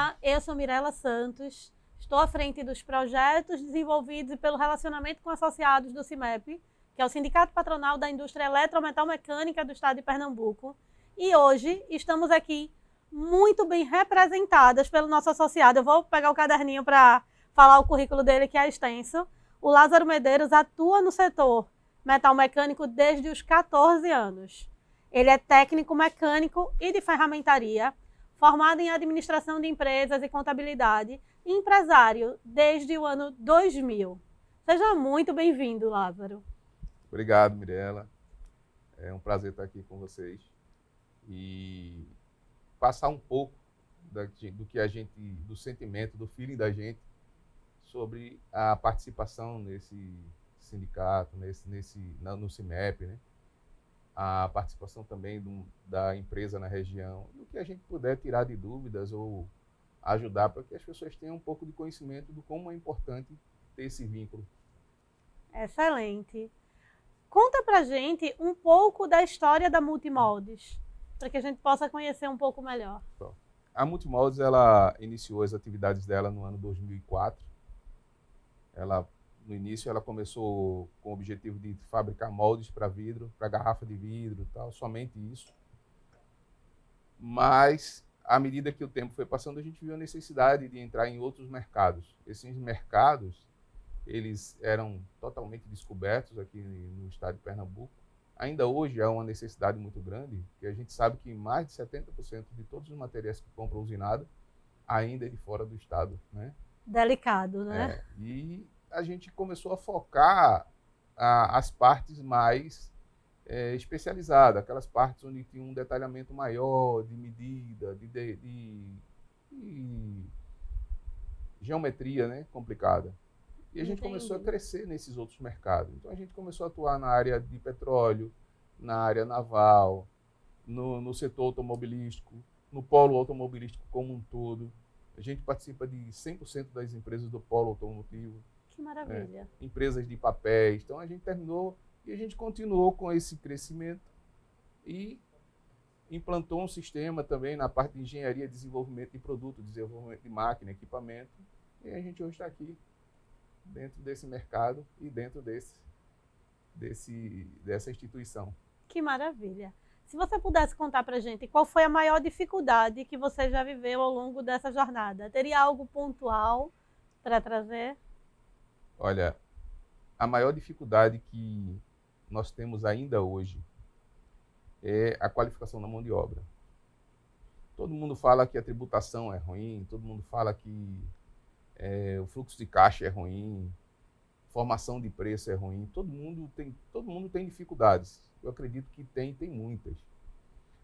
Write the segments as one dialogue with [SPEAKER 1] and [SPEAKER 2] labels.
[SPEAKER 1] Olá, eu sou Mirela Santos, estou à frente dos projetos desenvolvidos pelo relacionamento com associados do CIMEP, que é o Sindicato Patronal da Indústria Eletrometalmecânica do Estado de Pernambuco. E hoje estamos aqui muito bem representadas pelo nosso associado. Eu vou pegar o caderninho para falar o currículo dele, que é extenso. O Lázaro Medeiros atua no setor metalmecânico desde os 14 anos. Ele é técnico mecânico e de ferramentaria, formado em administração de empresas e contabilidade, e empresário desde o ano 2000. Seja muito bem-vindo, Lázaro.
[SPEAKER 2] Obrigado, Mirela. É um prazer estar aqui com vocês e passar um pouco do que a gente, do sentimento, do feeling da gente sobre a participação nesse sindicato, no CIMEP, né? A participação também da empresa na região, e o que a gente puder tirar de dúvidas ou ajudar para que as pessoas tenham um pouco de conhecimento do como é importante ter esse vínculo.
[SPEAKER 1] Excelente. Conta pra gente um pouco da história da Multimoldes, para que a gente possa conhecer um pouco melhor.
[SPEAKER 2] Bom, a Multimoldes, ela iniciou as atividades dela no ano 2004. No início, ela começou com o objetivo de fabricar moldes para vidro, para garrafa de vidro e tal, somente isso. Mas, à medida que o tempo foi passando, a gente viu a necessidade de entrar em outros mercados. Esses mercados, eles eram totalmente descobertos aqui no estado de Pernambuco. Ainda hoje há uma necessidade muito grande, porque a gente sabe que mais de 70% de todos os materiais que compram usinado ainda é de fora do estado, né?
[SPEAKER 1] Delicado, né?
[SPEAKER 2] E a gente começou a focar as partes mais especializadas, aquelas partes onde tinha um detalhamento maior de medida, de geometria, né, complicada. E a gente começou a crescer nesses outros mercados. Então a gente começou a atuar na área de petróleo, na área naval, no setor automobilístico, no polo automobilístico como um todo. A gente participa de 100% das empresas do polo automotivo.
[SPEAKER 1] Que maravilha.
[SPEAKER 2] Empresas de papéis. Então a gente terminou e a gente continuou com esse crescimento e implantou um sistema também na parte de engenharia, desenvolvimento de produto, desenvolvimento de máquina, equipamento. E a gente hoje está aqui dentro desse mercado e dentro dessa instituição.
[SPEAKER 1] Que maravilha. Se você pudesse contar para a gente qual foi a maior dificuldade que você já viveu ao longo dessa jornada, teria algo pontual para trazer?
[SPEAKER 2] Olha, a maior dificuldade que nós temos ainda hoje é a qualificação da mão de obra. Todo mundo fala que a tributação é ruim, todo mundo fala que o fluxo de caixa é ruim, formação de preço é ruim. Todo mundo tem dificuldades. Eu acredito que tem muitas.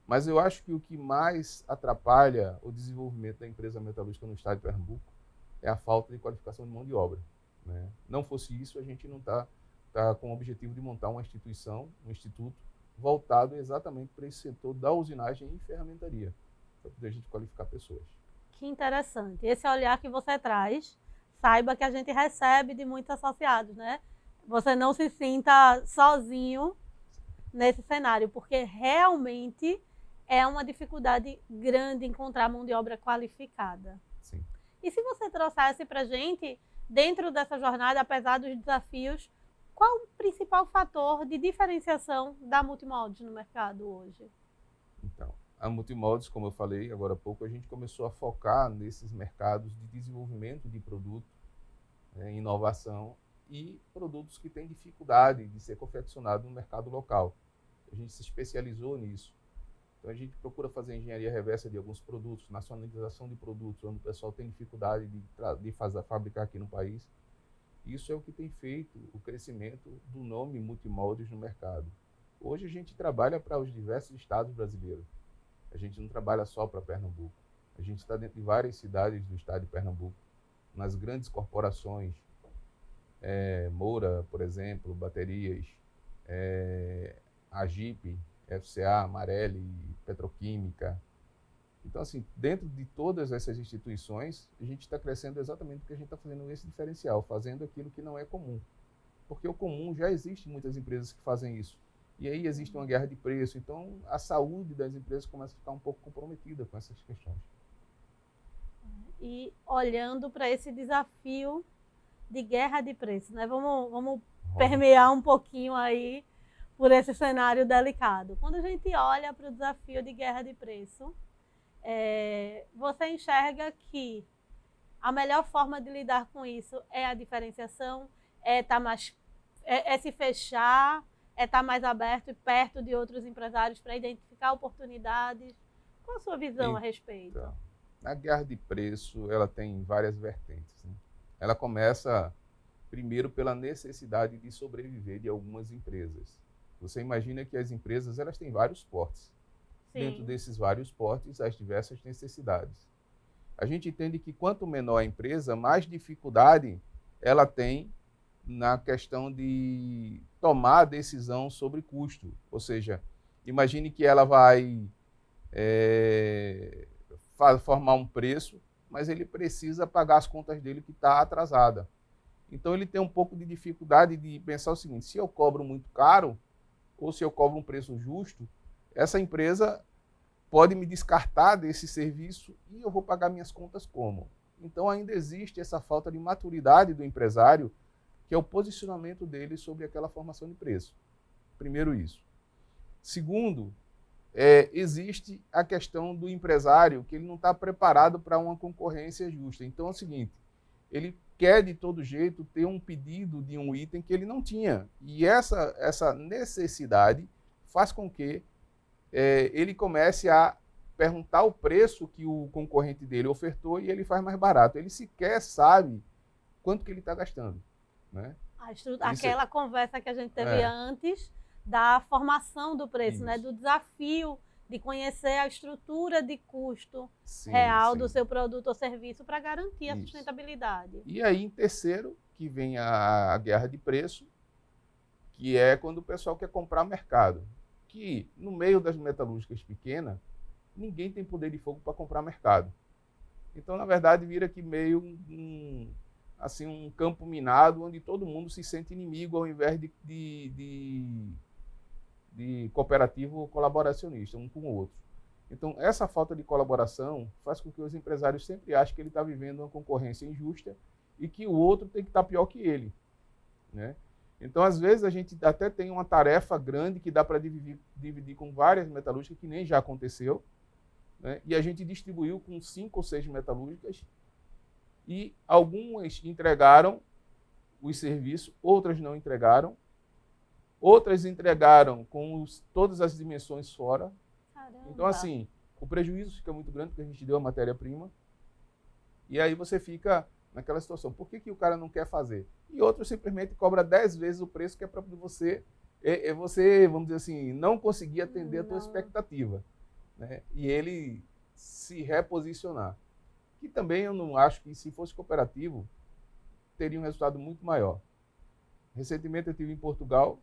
[SPEAKER 2] Mas eu acho que o que mais atrapalha o desenvolvimento da empresa metalúrgica no estado de Pernambuco é a falta de qualificação de mão de obra, né? Não fosse isso, a gente não está com o objetivo de montar uma instituição, um instituto, voltado exatamente para esse setor da usinagem e ferramentaria, para poder a gente qualificar pessoas.
[SPEAKER 1] Que interessante. Esse olhar que você traz, saiba que a gente recebe de muitos associados, né? Você não se sinta sozinho nesse cenário, porque realmente é uma dificuldade grande encontrar mão de obra qualificada.
[SPEAKER 2] Sim.
[SPEAKER 1] E se você trouxesse para a gente, dentro dessa jornada, apesar dos desafios, qual o principal fator de diferenciação da Multimoldes no mercado hoje?
[SPEAKER 2] Então, a Multimoldes, como eu falei agora há pouco, a gente começou a focar nesses mercados de desenvolvimento de produto, inovação e produtos que têm dificuldade de ser confeccionado no mercado local. A gente se especializou nisso. Então a gente procura fazer engenharia reversa de alguns produtos, nacionalização de produtos, onde o pessoal tem dificuldade de fabricar aqui no país. Isso é o que tem feito o crescimento do nome Multimoldes no mercado. Hoje a gente trabalha para os diversos estados brasileiros. A gente não trabalha só para Pernambuco. A gente está dentro de várias cidades do estado de Pernambuco, nas grandes corporações, Moura, por exemplo, Baterias, a Jeep, FCA, Marelli, Petroquímica. Então, assim, dentro de todas essas instituições, a gente está crescendo exatamente porque a gente está fazendo esse diferencial, fazendo aquilo que não é comum. Porque o comum já existe muitas empresas que fazem isso. E aí existe uma guerra de preço. Então, a saúde das empresas começa a ficar um pouco comprometida com essas questões.
[SPEAKER 1] e olhando para esse desafio de guerra de preços, né? Vamos permear um pouquinho aí por esse cenário delicado. Quando a gente olha para o desafio de guerra de preço, você enxerga que a melhor forma de lidar com isso é a diferenciação, é se fechar, é estar mais aberto e perto de outros empresários para identificar oportunidades. Qual a sua visão a respeito?
[SPEAKER 2] Então, a guerra de preço, ela tem várias vertentes, né? Ela começa primeiro pela necessidade de sobreviver de algumas empresas. Você imagina que as empresas, elas têm vários portes.
[SPEAKER 1] Sim.
[SPEAKER 2] Dentro desses vários portes, as diversas necessidades. A gente entende que quanto menor a empresa, mais dificuldade ela tem na questão de tomar a decisão sobre custo. Ou seja, imagine que ela vai formar um preço, mas ele precisa pagar as contas dele que está atrasada. Então ele tem um pouco de dificuldade de pensar o seguinte: se eu cobro muito caro ou se eu cobro um preço justo, essa empresa pode me descartar desse serviço e eu vou pagar minhas contas como? Então ainda existe essa falta de maturidade do empresário, que é o posicionamento dele sobre aquela formação de preço. Primeiro isso. Segundo, existe a questão do empresário, que ele não está preparado para uma concorrência justa. Então é o seguinte: ele quer de todo jeito ter um pedido de um item que ele não tinha. E essa necessidade faz com que ele comece a perguntar o preço que o concorrente dele ofertou e ele faz mais barato. Ele sequer sabe quanto que ele está gastando, né?
[SPEAKER 1] Aquela conversa que a gente teve antes da formação do preço, né? Do desafio de conhecer a estrutura de custo real do seu produto ou serviço para garantir a sustentabilidade.
[SPEAKER 2] E aí, em terceiro, que vem a guerra de preço, que é quando o pessoal quer comprar mercado. Que no meio das metalúrgicas pequenas, ninguém tem poder de fogo para comprar mercado. Então, na verdade, vira aqui meio um campo minado, onde todo mundo se sente inimigo ao invés de cooperativo ou colaboracionista, um com o outro. Então, essa falta de colaboração faz com que os empresários sempre achem que ele está vivendo uma concorrência injusta e que o outro tem que estar pior que ele, né? Então, às vezes, a gente até tem uma tarefa grande que dá para dividir com várias metalúrgicas, que nem já aconteceu, né? E a gente distribuiu com 5 ou 6 metalúrgicas e algumas entregaram os serviços, outras não entregaram, outras entregaram com todas as dimensões fora.
[SPEAKER 1] Caramba.
[SPEAKER 2] Então, assim, o prejuízo fica muito grande porque a gente deu a matéria-prima e aí você fica naquela situação. Por que o cara não quer fazer? E outro simplesmente cobra 10 vezes o preço que é para você, você, vamos dizer assim, não conseguir atender a tua expectativa, né? E ele se reposicionar. Que também eu não acho que, se fosse cooperativo, teria um resultado muito maior. Recentemente eu estive em Portugal,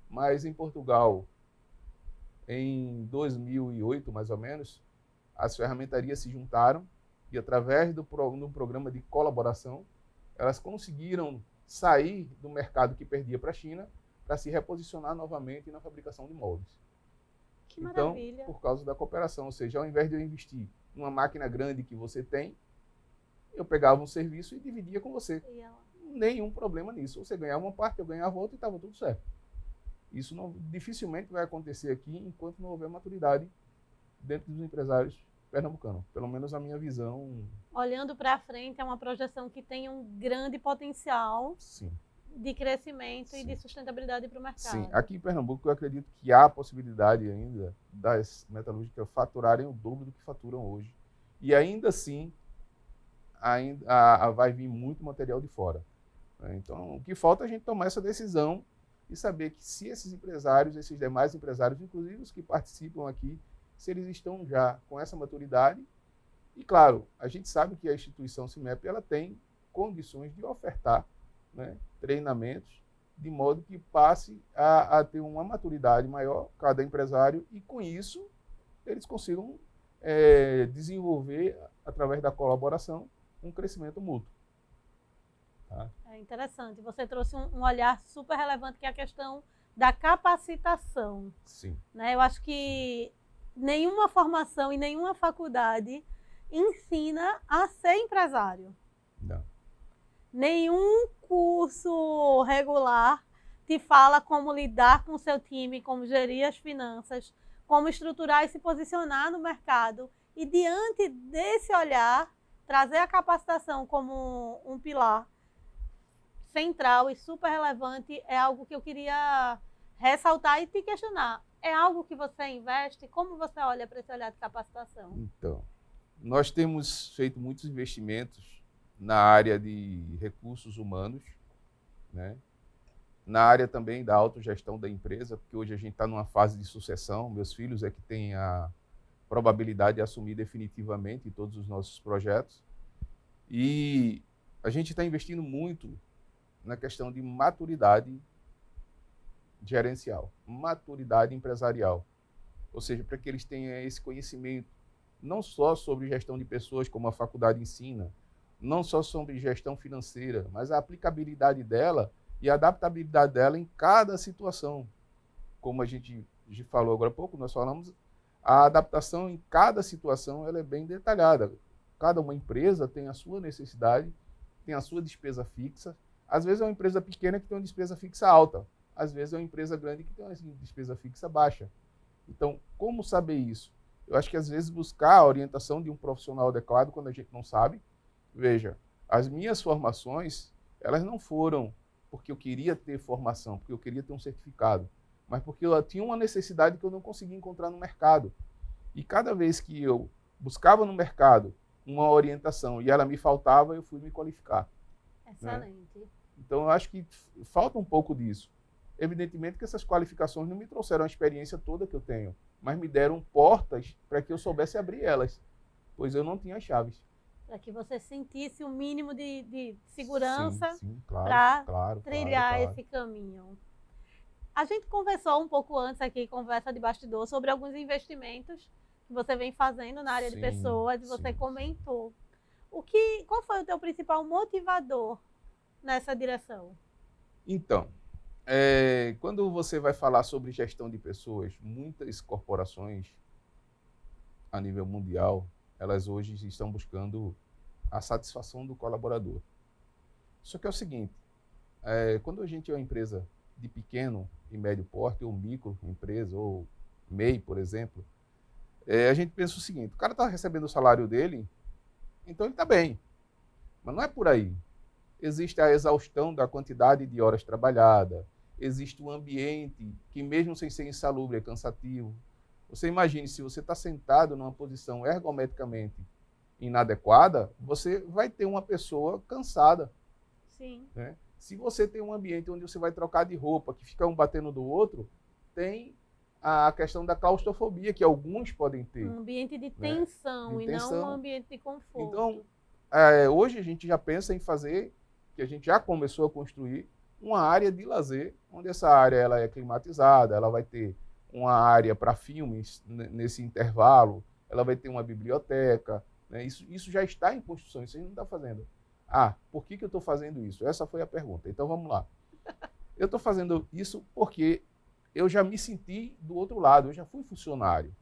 [SPEAKER 2] mas em Portugal, em 2008, mais ou menos, as ferramentarias se juntaram e, através do programa de colaboração, elas conseguiram sair do mercado que perdia para a China para se reposicionar novamente na fabricação de moldes.
[SPEAKER 1] Que maravilha!
[SPEAKER 2] Então, por causa da cooperação, ou seja, ao invés de eu investir numa máquina grande que você tem, eu pegava um serviço e dividia com você. Nenhum problema nisso. Você ganhava uma parte, eu ganhava outra e estava tudo certo. Isso dificilmente vai acontecer aqui enquanto não houver maturidade dentro dos empresários pernambucanos. Pelo menos a minha visão.
[SPEAKER 1] Olhando para frente, é uma projeção que tem um grande potencial de crescimento e de sustentabilidade para o mercado.
[SPEAKER 2] Sim, aqui em Pernambuco eu acredito que há a possibilidade ainda das metalúrgicas faturarem o dobro do que faturam hoje. E ainda assim, vai vir muito material de fora. Então, o que falta é a gente tomar essa decisão e saber que se esses empresários, esses demais empresários, inclusive os que participam aqui, se eles estão já com essa maturidade. E, claro, a gente sabe que a instituição CIMEP ela tem condições de ofertar, né, treinamentos, de modo que passe a ter uma maturidade maior, cada empresário, e com isso eles consigam desenvolver, através da colaboração, um crescimento mútuo. Tá?
[SPEAKER 1] É interessante. Você trouxe um olhar super relevante, que é a questão da capacitação.
[SPEAKER 2] Sim.
[SPEAKER 1] Né? Eu acho que nenhuma formação e nenhuma faculdade ensina a ser empresário.
[SPEAKER 2] Não.
[SPEAKER 1] Nenhum curso regular te fala como lidar com o seu time, como gerir as finanças, como estruturar e se posicionar no mercado. E diante desse olhar, trazer a capacitação como um pilar central e super relevante é algo que eu queria ressaltar e te questionar. É algo que você investe? Como você olha para esse olhar de capacitação?
[SPEAKER 2] Então, nós temos feito muitos investimentos na área de recursos humanos, né? Na área também da autogestão da empresa, porque hoje a gente está numa fase de sucessão. Meus filhos é que têm a probabilidade de assumir definitivamente todos os nossos projetos. E a gente está investindo muito na questão de maturidade gerencial, maturidade empresarial. Ou seja, para que eles tenham esse conhecimento, não só sobre gestão de pessoas, como a faculdade ensina, não só sobre gestão financeira, mas a aplicabilidade dela e a adaptabilidade dela em cada situação. Como a gente falou agora há pouco, nós falamos, a adaptação em cada situação ela é bem detalhada. Cada uma empresa tem a sua necessidade, tem a sua despesa fixa. Às vezes é uma empresa pequena que tem uma despesa fixa alta, às vezes é uma empresa grande que tem uma despesa fixa baixa. Então, como saber isso? Eu acho que às vezes buscar a orientação de um profissional adequado quando a gente não sabe. Veja, as minhas formações, elas não foram porque eu queria ter formação, porque eu queria ter um certificado, mas porque eu tinha uma necessidade que eu não conseguia encontrar no mercado. E cada vez que eu buscava no mercado uma orientação e ela me faltava, eu fui me qualificar.
[SPEAKER 1] Excelente.
[SPEAKER 2] Né? Então, eu acho que falta um pouco disso. Evidentemente que essas qualificações não me trouxeram a experiência toda que eu tenho, mas me deram portas para que eu soubesse abrir elas, pois eu não tinha as chaves.
[SPEAKER 1] Para que você sentisse o mínimo de segurança
[SPEAKER 2] para
[SPEAKER 1] para trilhar esse caminho. A gente conversou um pouco antes aqui, conversa de bastidor, sobre alguns investimentos que você vem fazendo na área de pessoas, e você comentou. Qual foi o teu principal motivador nessa direção?
[SPEAKER 2] Então, quando você vai falar sobre gestão de pessoas, muitas corporações a nível mundial, elas hoje estão buscando a satisfação do colaborador. Só que é o seguinte, quando a gente é uma empresa de pequeno e médio porte, ou microempresa, ou MEI, por exemplo, a gente pensa o seguinte, o cara está recebendo o salário dele, então ele está bem. Mas não é por aí. Existe a exaustão da quantidade de horas trabalhadas, existe um ambiente que, mesmo sem ser insalubre, é cansativo. Você imagine, se você está sentado numa posição ergometricamente inadequada, você vai ter uma pessoa cansada.
[SPEAKER 1] Sim.
[SPEAKER 2] Né? Se você tem um ambiente onde você vai trocar de roupa, que fica um batendo do outro, tem a questão da claustrofobia, que alguns podem ter.
[SPEAKER 1] Um ambiente de tensão, e não um ambiente de conforto.
[SPEAKER 2] Então, hoje a gente já pensa em fazer, que a gente já começou a construir, uma área de lazer, onde essa área ela é climatizada, ela vai ter uma área para filmes nesse intervalo, ela vai ter uma biblioteca, né? Isso já está em construção, isso a gente não está fazendo. Por que eu estou fazendo isso? Essa foi a pergunta. Então vamos lá. Eu estou fazendo isso porque eu já me senti do outro lado, eu já fui funcionário.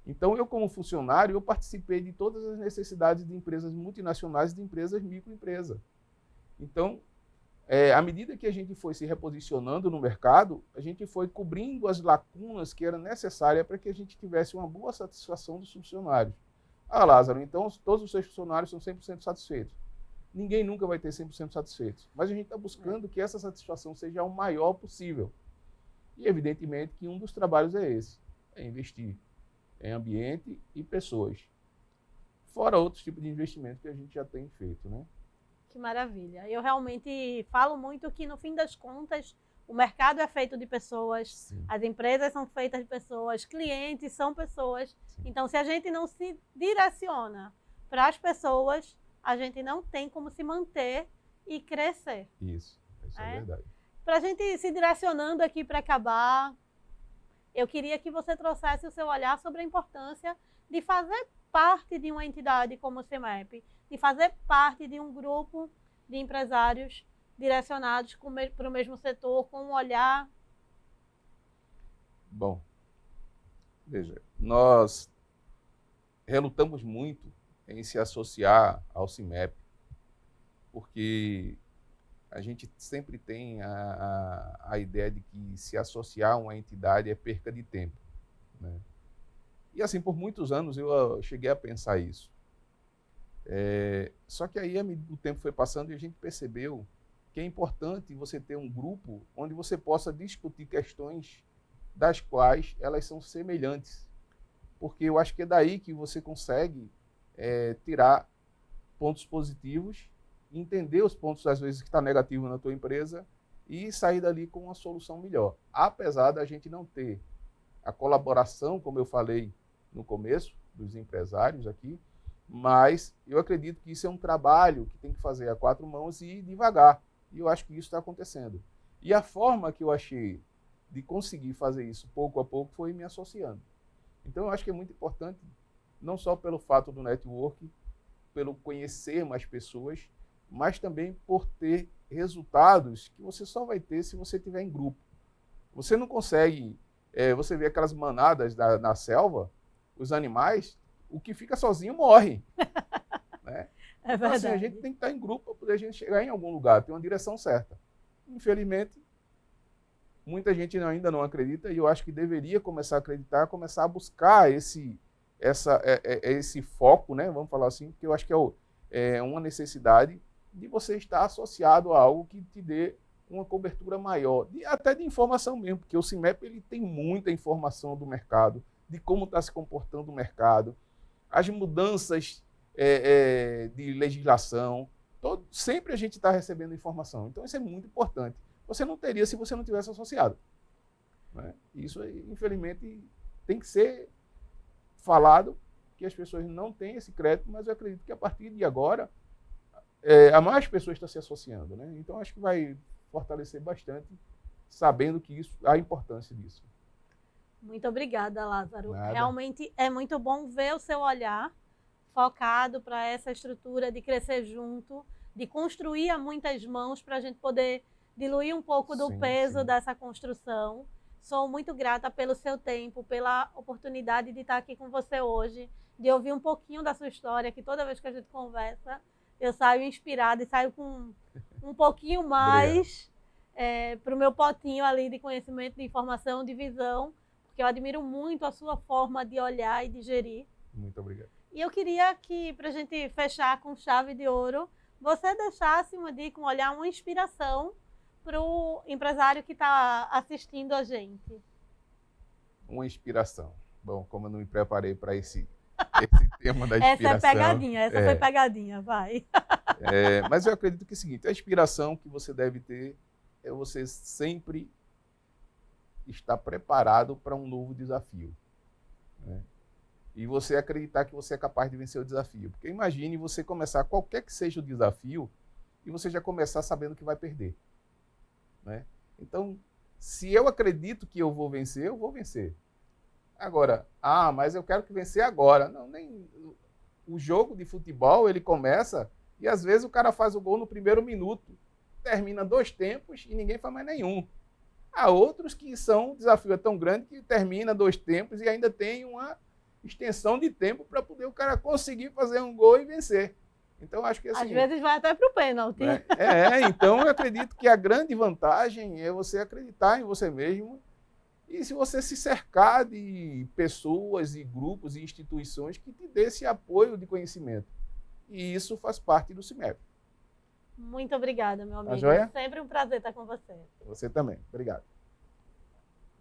[SPEAKER 2] Então eu, como funcionário, eu participei de todas as necessidades de empresas multinacionais e de empresas microempresas. Então, à medida que a gente foi se reposicionando no mercado, a gente foi cobrindo as lacunas que eram necessárias para que a gente tivesse uma boa satisfação dos funcionários. Lázaro, então todos os seus funcionários são 100% satisfeitos. Ninguém nunca vai ter 100% satisfeitos, mas a gente está buscando que essa satisfação seja o maior possível. E evidentemente que um dos trabalhos é esse, é investir em ambiente e pessoas. Fora outros tipos de investimento que a gente já tem feito, né?
[SPEAKER 1] Que maravilha. Eu realmente falo muito que, no fim das contas, o mercado é feito de pessoas, sim, as empresas são feitas de pessoas, clientes são pessoas. Sim. Então, se a gente não se direciona para as pessoas, a gente não tem como se manter e crescer.
[SPEAKER 2] Isso é verdade.
[SPEAKER 1] Para a gente se direcionando aqui para acabar, eu queria que você trouxesse o seu olhar sobre a importância de fazer parte de uma entidade como o CIMEP, de fazer parte de um grupo de empresários direcionados para o mesmo setor, com um olhar.
[SPEAKER 2] Bom, veja, nós relutamos muito em se associar ao CIMEP, porque a gente sempre tem a ideia de que se associar a uma entidade é perca de tempo, né? E assim, por muitos anos eu cheguei a pensar isso. Só que aí o tempo foi passando e a gente percebeu que é importante você ter um grupo onde você possa discutir questões das quais elas são semelhantes. Porque eu acho que é daí que você consegue tirar pontos positivos, entender os pontos, às vezes, que está negativo na tua empresa e sair dali com uma solução melhor. Apesar da gente não ter a colaboração, como eu falei no começo, dos empresários aqui, mas eu acredito que isso é um trabalho que tem que fazer a 4 mãos e ir devagar. E eu acho que isso está acontecendo. E a forma que eu achei de conseguir fazer isso pouco a pouco foi me associando. Então, eu acho que é muito importante, não só pelo fato do network, pelo conhecer mais pessoas, mas também por ter resultados que você só vai ter se você estiver em grupo. Você não consegue... você vê aquelas manadas na selva, os animais, o que fica sozinho morre. Né?
[SPEAKER 1] É
[SPEAKER 2] então,
[SPEAKER 1] verdade.
[SPEAKER 2] assim, a gente tem que estar em grupo para poder a gente chegar em algum lugar, ter uma direção certa. Infelizmente, muita gente ainda não acredita e eu acho que deveria começar a acreditar, começar a buscar esse foco, né? Vamos falar assim, porque eu acho que é uma necessidade de você estar associado a algo que te dê uma cobertura maior, até de informação mesmo, porque o CIMEP ele tem muita informação do mercado, de como está se comportando o mercado, as mudanças de legislação, sempre a gente está recebendo informação. Então, isso é muito importante. Você não teria se você não tivesse associado. Né? Isso, infelizmente, tem que ser falado, que as pessoas não têm esse crédito, mas eu acredito que a partir de agora, a mais pessoas estão se associando. Né? Então, acho que vai fortalecer bastante, sabendo que a importância disso.
[SPEAKER 1] Muito obrigada, Lázaro.
[SPEAKER 2] Nada.
[SPEAKER 1] Realmente é muito bom ver o seu olhar focado para essa estrutura de crescer junto, de construir a muitas mãos para a gente poder diluir um pouco do peso dessa construção. Sou muito grata pelo seu tempo, pela oportunidade de estar aqui com você hoje, de ouvir um pouquinho da sua história, que toda vez que a gente conversa, eu saio inspirada e saio com um pouquinho mais para o meu potinho ali de conhecimento, de informação, de visão, porque eu admiro muito a sua forma de olhar e de gerir.
[SPEAKER 2] Muito obrigado.
[SPEAKER 1] E eu queria que, para a gente fechar com chave de ouro, você deixasse uma dica, um olhar, uma inspiração para o empresário que está assistindo a gente.
[SPEAKER 2] Uma inspiração. Bom, como eu não me preparei para esse tema da inspiração...
[SPEAKER 1] Essa é pegadinha, essa foi pegadinha, vai.
[SPEAKER 2] Mas eu acredito que é o seguinte, a inspiração que você deve ter é você sempre estar preparado para um novo desafio. Né? E você acreditar que você é capaz de vencer o desafio. Porque imagine você começar, qualquer que seja o desafio, e você já começar sabendo que vai perder. Né? Então, se eu acredito que eu vou vencer, eu vou vencer. Agora, mas eu quero que vencer agora. Não, nem o jogo de futebol, ele começa e às vezes o cara faz o gol no primeiro minuto, termina 2 tempos e ninguém faz mais nenhum. Há outros que o desafio é tão grande que termina 2 tempos e ainda tem uma extensão de tempo para poder o cara conseguir fazer um gol e vencer. Então, acho que assim...
[SPEAKER 1] Às vezes vai até para o pênalti.
[SPEAKER 2] Então eu acredito que a grande vantagem é você acreditar em você mesmo e se você se cercar de pessoas e grupos e instituições que te dê esse apoio de conhecimento. E isso faz parte do CIMEP.
[SPEAKER 1] Muito obrigada, meu amigo.
[SPEAKER 2] Tá joia?
[SPEAKER 1] Sempre um prazer estar com você.
[SPEAKER 2] Você também. Obrigado.